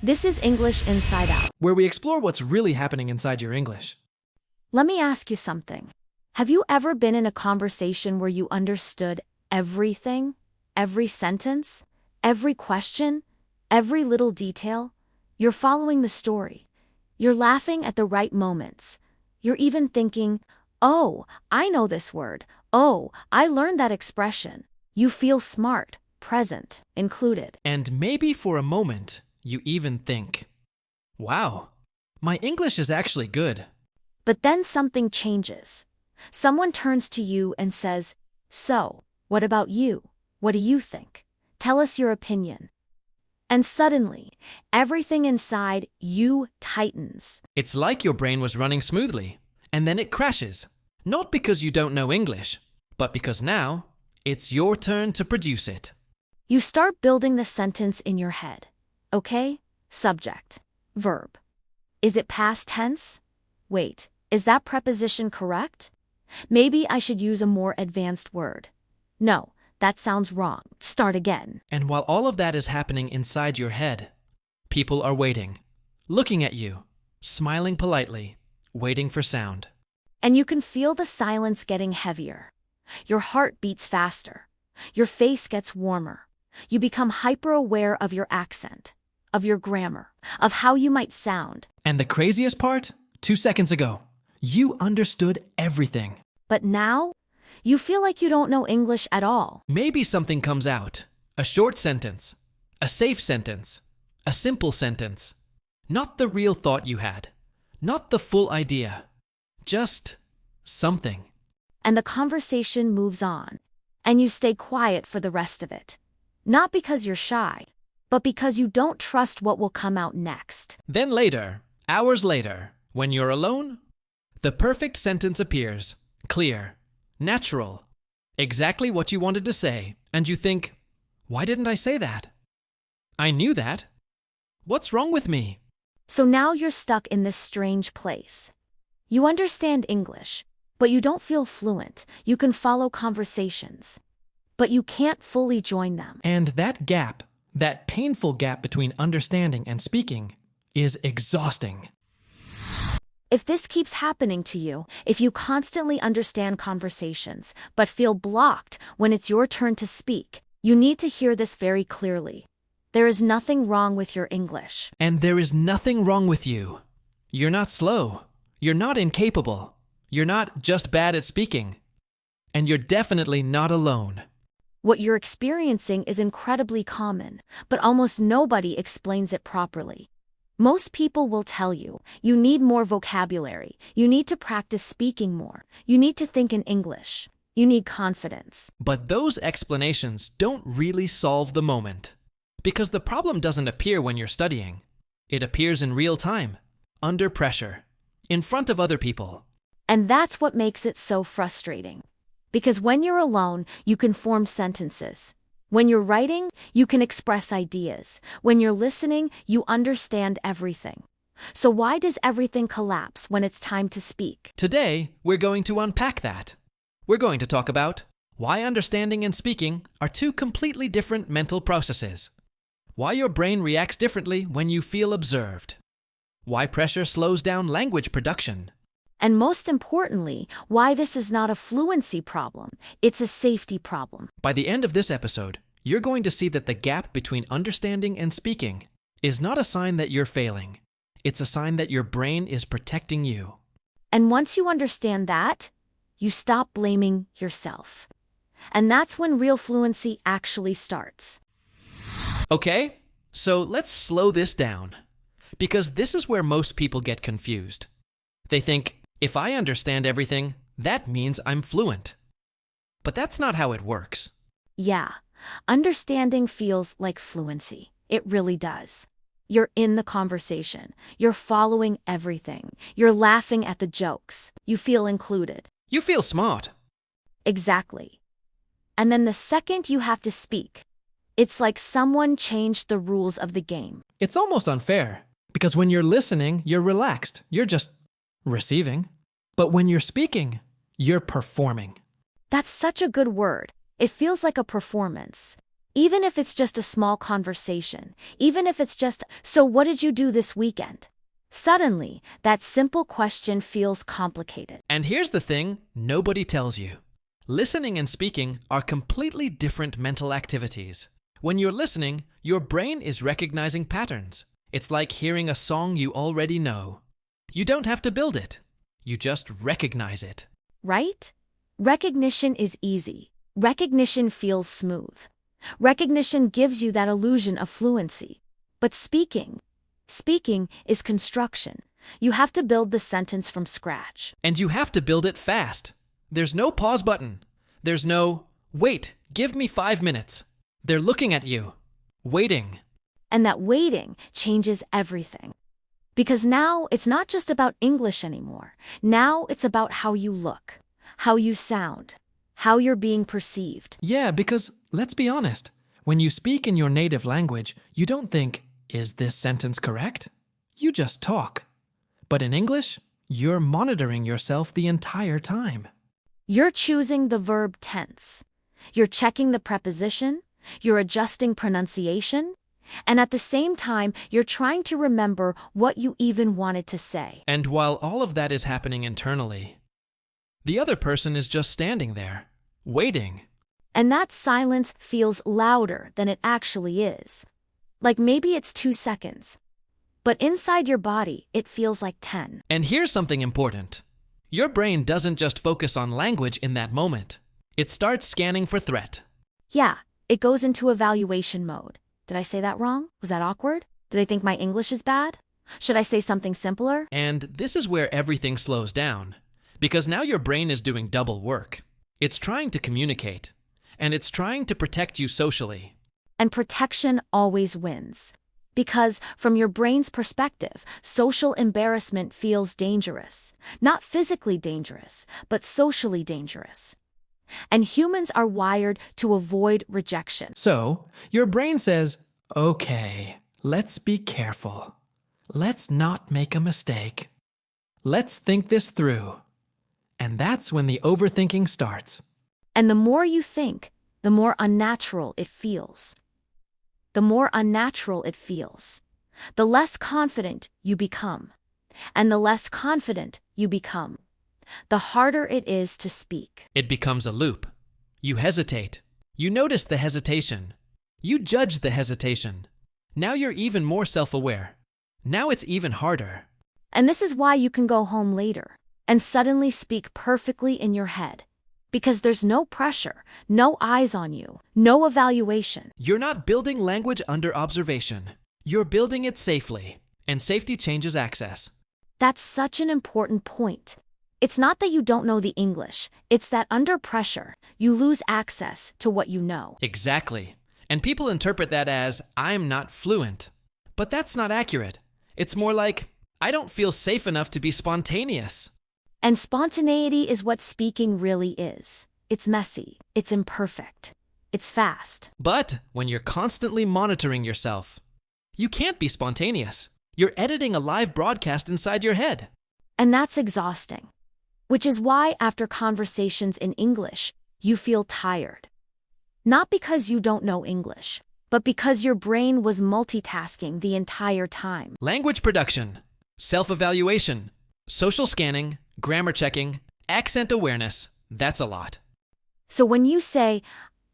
This is English Inside Out. where we explore what's really happening inside your English. Let me ask you something. Have you ever been in a conversation where you understood everything? Every sentence? Every question? Every little detail? You're following the story. You're laughing at the right moments. You're even thinking, oh, I know this word. Oh, I learned that expression. You feel smart, present, included. And maybe for a moment, you even think, wow, my English is actually good. But then something changes. Someone turns to you and says, so, what about you? What do you think? Tell us your opinion. And suddenly, everything inside you tightens. It's like your brain was running smoothly, and then it crashes. Not because you don't know English, but because now it's your turn to produce it. You start building the sentence in your head. Okay, subject, verb. Is it past tense? Wait, is that preposition correct? Maybe I should use a more advanced word. No, that sounds wrong. Start again. And while all of that is happening inside your head, people are waiting, looking at you, smiling politely, waiting for sound. And you can feel the silence getting heavier. Your heart beats faster. Your face gets warmer. You become hyper-aware of your accent, of your grammar, of how you might sound. And the craziest part? 2 seconds ago, you understood everything. But now, you feel like you don't know English at all. Maybe something comes out. A short sentence. A safe sentence. A simple sentence. Not the real thought you had. Not the full idea. Just something. And the conversation moves on, and you stay quiet for the rest of it. Not because you're shy, but because you don't trust what will come out next. Then later, hours later, when you're alone, the perfect sentence appears. Clear. Natural. Exactly what you wanted to say, and you think, why didn't I say that? I knew that. What's wrong with me? So now you're stuck in this strange place. You understand English, but you don't feel fluent. You can follow conversations, but you can't fully join them. And that gap, that painful gap between understanding and speaking, is exhausting. If this keeps happening to you, if you constantly understand conversations, but feel blocked when it's your turn to speak, you need to hear this very clearly. There is nothing wrong with your English. And there is nothing wrong with you. You're not slow. You're not incapable. You're not just bad at speaking. And you're definitely not alone. What you're experiencing is incredibly common, but almost nobody explains it properly. Most people will tell you, you need more vocabulary, you need to practice speaking more, you need to think in English, you need confidence. But those explanations don't really solve the moment. Because the problem doesn't appear when you're studying. It appears in real time, under pressure, in front of other people. And that's what makes it so frustrating. Because when you're alone, you can form sentences. When you're writing, you can express ideas. When you're listening, you understand everything. So why does everything collapse when it's time to speak? Today, we're going to unpack that. We're going to talk about why understanding and speaking are two completely different mental processes. Why your brain reacts differently when you feel observed. Why pressure slows down language production. And most importantly, why this is not a fluency problem, it's a safety problem. By the end of this episode, you're going to see that the gap between understanding and speaking is not a sign that you're failing. It's a sign that your brain is protecting you. And once you understand that, you stop blaming yourself. And that's when real fluency actually starts. Okay, so let's slow this down. Because this is where most people get confused. They think, if I understand everything, that means I'm fluent. But that's not how it works. Yeah, understanding feels like fluency. It really does. You're in the conversation. You're following everything. You're laughing at the jokes. You feel included. You feel smart. Exactly. And then the second you have to speak, it's like someone changed the rules of the game. It's almost unfair. Because when you're listening, you're relaxed. You're just receiving. But when you're speaking, you're performing. That's such a good word. It feels like a performance. Even if it's just a small conversation, even if it's just, so what did you do this weekend? Suddenly, that simple question feels complicated. And here's the thing nobody tells you. Listening and speaking are completely different mental activities. When you're listening, your brain is recognizing patterns. It's like hearing a song you already know. You don't have to build it. You just recognize it. Right? Recognition is easy. Recognition feels smooth. Recognition gives you that illusion of fluency. But speaking is construction. You have to build the sentence from scratch. And you have to build it fast. There's no pause button. There's no, wait, give me 5 minutes. They're looking at you, waiting. And that waiting changes everything. Because now it's not just about English anymore. Now it's about how you look, how you sound, how you're being perceived. Yeah, because let's be honest, when you speak in your native language, you don't think, is this sentence correct? You just talk. But in English, you're monitoring yourself the entire time. You're choosing the verb tense. You're checking the preposition. You're adjusting pronunciation. And at the same time, you're trying to remember what you even wanted to say. And while all of that is happening internally, the other person is just standing there, waiting. And that silence feels louder than it actually is. Like maybe it's 2 seconds. But inside your body, it feels like 10. And here's something important. Your brain doesn't just focus on language in that moment. It starts scanning for threat. Yeah, it goes into evaluation mode. Did I say that wrong? Was that awkward? Do they think my English is bad? Should I say something simpler? And this is where everything slows down. Because now your brain is doing double work. It's trying to communicate. And it's trying to protect you socially. And protection always wins. Because, from your brain's perspective, social embarrassment feels dangerous. Not physically dangerous, but socially dangerous. And humans are wired to avoid rejection. So, your brain says, okay, let's be careful. Let's not make a mistake. Let's think this through. And that's when the overthinking starts. And the more you think, the more unnatural it feels. The more unnatural it feels, the less confident you become. And the less confident you become, the harder it is to speak. It becomes a loop. You hesitate. You notice the hesitation. You judge the hesitation. Now you're even more self-aware. Now it's even harder. And this is why you can go home later and suddenly speak perfectly in your head. Because there's no pressure, no eyes on you, no evaluation. You're not building language under observation. You're building it safely, and safety changes access. That's such an important point. It's not that you don't know the English, it's that under pressure, you lose access to what you know. Exactly. And people interpret that as, I'm not fluent. But that's not accurate. It's more like, I don't feel safe enough to be spontaneous. And spontaneity is what speaking really is. It's messy, it's imperfect, it's fast. But when you're constantly monitoring yourself, you can't be spontaneous. You're editing a live broadcast inside your head. And that's exhausting. Which is why after conversations in English, you feel tired. Not because you don't know English, but because your brain was multitasking the entire time. Language production, self-evaluation, social scanning, grammar checking, accent awareness, that's a lot. So when you say,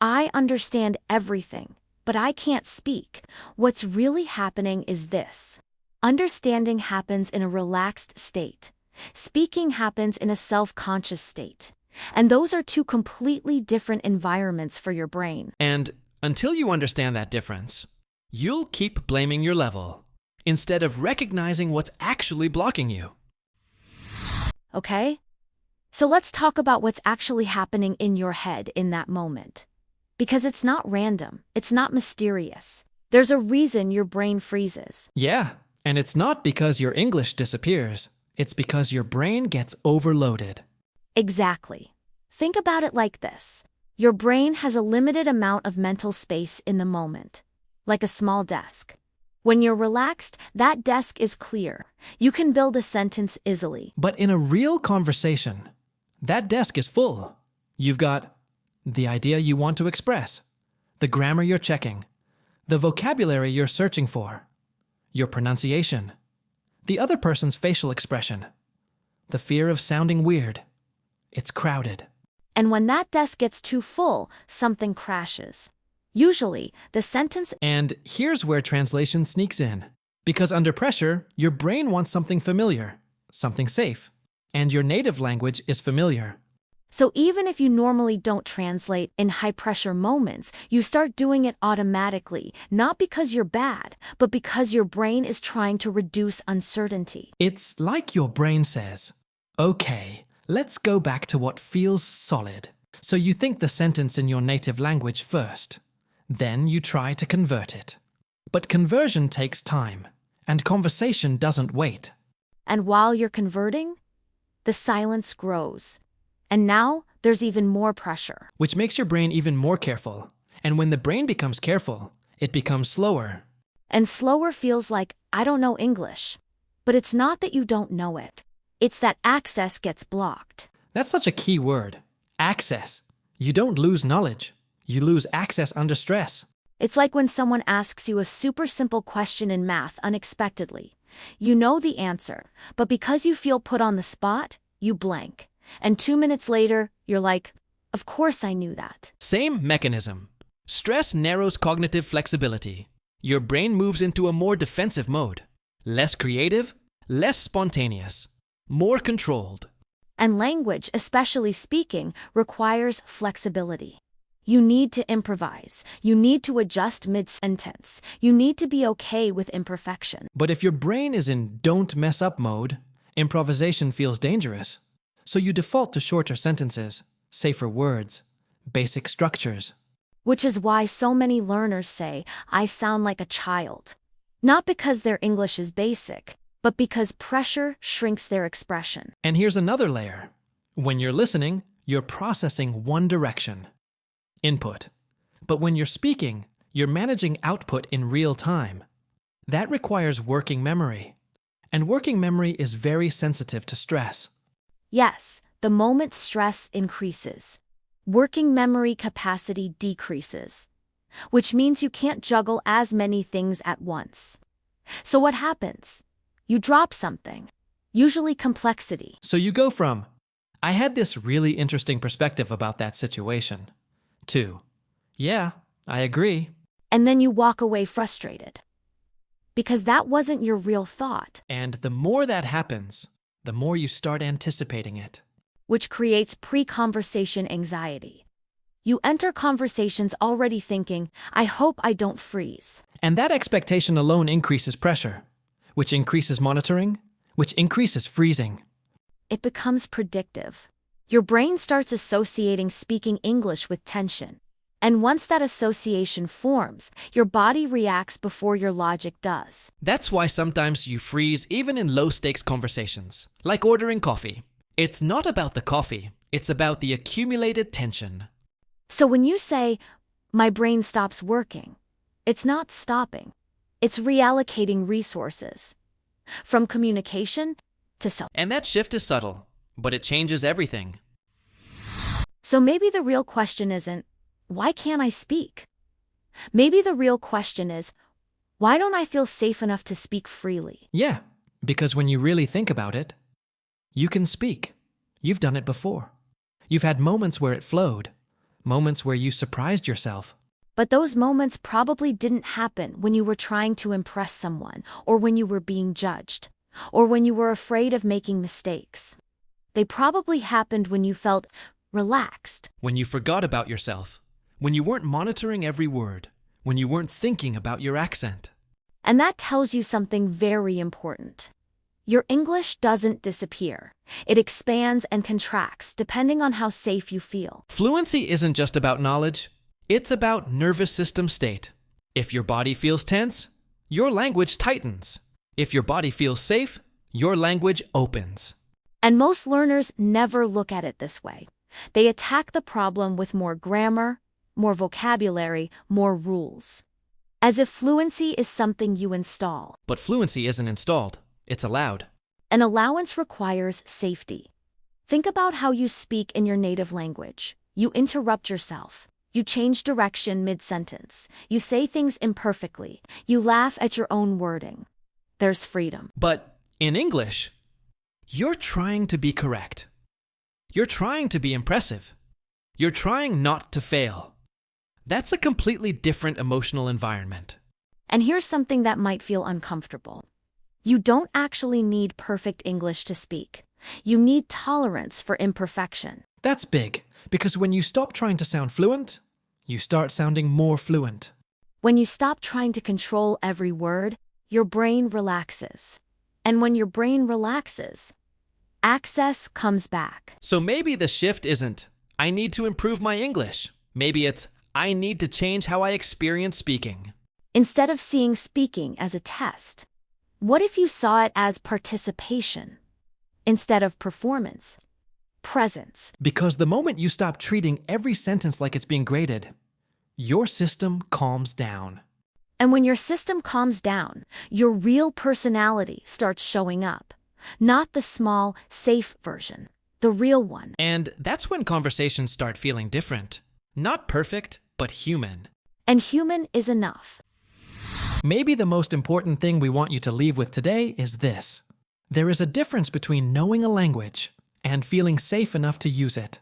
I understand everything, but I can't speak, what's really happening is this. Understanding happens in a relaxed state. Speaking happens in a self-conscious state. And those are two completely different environments for your brain. And until you understand that difference, you'll keep blaming your level, instead of recognizing what's actually blocking you. Okay? So let's talk about what's actually happening in your head in that moment. Because it's not random, it's not mysterious. There's a reason your brain freezes. Yeah, and it's not because your English disappears. It's because your brain gets overloaded. Exactly. Think about it like this. Your brain has a limited amount of mental space in the moment, like a small desk. When you're relaxed, that desk is clear. You can build a sentence easily. But in a real conversation, that desk is full. You've got the idea you want to express, the grammar you're checking, the vocabulary you're searching for, your pronunciation, the other person's facial expression, the fear of sounding weird. It's crowded. And when that desk gets too full, something crashes. Usually, the sentence. And here's where translation sneaks in. Because under pressure, your brain wants something familiar, something safe, and your native language is familiar. So even if you normally don't translate in high-pressure moments, you start doing it automatically, not because you're bad, but because your brain is trying to reduce uncertainty. It's like your brain says, okay, let's go back to what feels solid. So you think the sentence in your native language first. Then you try to convert it. But conversion takes time, and conversation doesn't wait. And while you're converting, the silence grows. And now there's even more pressure. Which makes your brain even more careful. And when the brain becomes careful, it becomes slower. And slower feels like, I don't know English. But it's not that you don't know it. It's that access gets blocked. That's such a key word. Access. You don't lose knowledge. You lose access under stress. It's like when someone asks you a super simple question in math unexpectedly. You know the answer, but because you feel put on the spot, you blank. And 2 minutes later, you're like, of course I knew that. Same mechanism. Stress narrows cognitive flexibility. Your brain moves into a more defensive mode. Less creative, less spontaneous, more controlled. And language, especially speaking, requires flexibility. You need to improvise. You need to adjust mid-sentence. You need to be okay with imperfection. But if your brain is in don't mess up mode, improvisation feels dangerous. So you default to shorter sentences, safer words, basic structures. Which is why so many learners say, I sound like a child. Not because their English is basic, but because pressure shrinks their expression. And here's another layer. When you're listening, you're processing one direction. Input. But when you're speaking, you're managing output in real time. That requires working memory. And working memory is very sensitive to stress. Yes, the moment stress increases, working memory capacity decreases, which means you can't juggle as many things at once. So what happens? You drop something, usually complexity. So you go from, I had this really interesting perspective about that situation, to, yeah, I agree. And then you walk away frustrated. Because that wasn't your real thought. And the more that happens, the more you start anticipating it. Which creates pre-conversation anxiety. You enter conversations already thinking, I hope I don't freeze. And that expectation alone increases pressure, which increases monitoring, which increases freezing. It becomes predictive. Your brain starts associating speaking English with tension. And once that association forms, your body reacts before your logic does. That's why sometimes you freeze even in low-stakes conversations, like ordering coffee. It's not about the coffee, it's about the accumulated tension. So when you say, my brain stops working, it's not stopping. It's reallocating resources. From communication to self. And that shift is subtle, but it changes everything. So maybe the real question isn't, why can't I speak? Maybe the real question is, why don't I feel safe enough to speak freely? Yeah, because when you really think about it, you can speak. You've done it before. You've had moments where it flowed, moments where you surprised yourself. But those moments probably didn't happen when you were trying to impress someone, or when you were being judged, or when you were afraid of making mistakes. They probably happened when you felt relaxed. When you forgot about yourself. When you weren't monitoring every word. When you weren't thinking about your accent. And that tells you something very important. Your English doesn't disappear. It expands and contracts depending on how safe you feel. Fluency isn't just about knowledge. It's about nervous system state. If your body feels tense, your language tightens. If your body feels safe, your language opens. And most learners never look at it this way. They attack the problem with more grammar, more vocabulary, more rules. As if fluency is something you install. But fluency isn't installed. It's allowed. An allowance requires safety. Think about how you speak in your native language. You interrupt yourself. You change direction mid-sentence. You say things imperfectly. You laugh at your own wording. There's freedom. But in English, you're trying to be correct. You're trying to be impressive. You're trying not to fail. That's a completely different emotional environment. And here's something that might feel uncomfortable. You don't actually need perfect English to speak. You need tolerance for imperfection. That's big, because when you stop trying to sound fluent, you start sounding more fluent. When you stop trying to control every word, your brain relaxes. And when your brain relaxes, access comes back. So maybe the shift isn't, I need to improve my English. Maybe it's, I need to change how I experience speaking. Instead of seeing speaking as a test, what if you saw it as participation instead of performance? Presence. Because the moment you stop treating every sentence like it's being graded, your system calms down. And when your system calms down, your real personality starts showing up. Not the small, safe version, the real one. And that's when conversations start feeling different. Not perfect, but human. And human is enough. Maybe the most important thing we want you to leave with today is this. There is a difference between knowing a language and feeling safe enough to use it.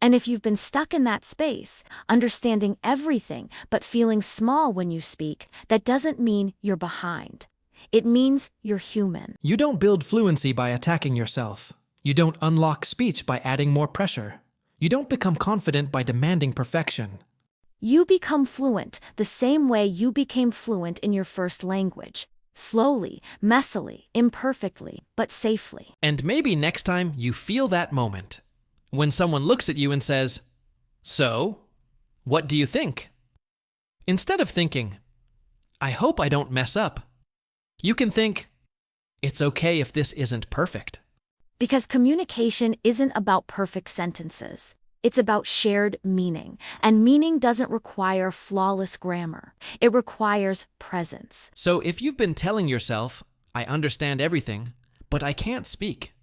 And if you've been stuck in that space, understanding everything but feeling small when you speak, that doesn't mean you're behind. It means you're human. You don't build fluency by attacking yourself. You don't unlock speech by adding more pressure. You don't become confident by demanding perfection. You become fluent the same way you became fluent in your first language. Slowly, messily, imperfectly, but safely. And maybe next time you feel that moment, when someone looks at you and says, "So, what do you think?" Instead of thinking, "I hope I don't mess up," you can think, "It's okay if this isn't perfect." Because communication isn't about perfect sentences. It's about shared meaning, and meaning doesn't require flawless grammar. It requires presence. So if you've been telling yourself, "I understand everything, but I can't speak,"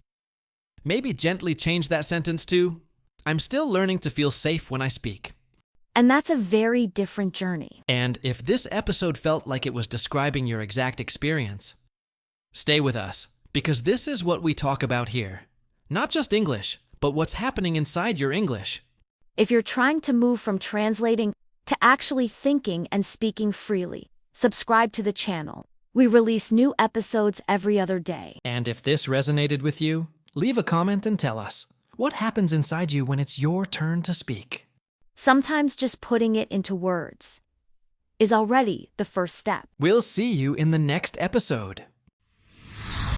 maybe gently change that sentence to, "I'm still learning to feel safe when I speak." And that's a very different journey. And if this episode felt like it was describing your exact experience, stay with us, because this is what we talk about here. Not just English, but what's happening inside your English. If you're trying to move from translating to actually thinking and speaking freely, subscribe to the channel. We release new episodes every other day. And if this resonated with you, leave a comment and tell us, what happens inside you when it's your turn to speak? Sometimes just putting it into words is already the first step. We'll see you in the next episode.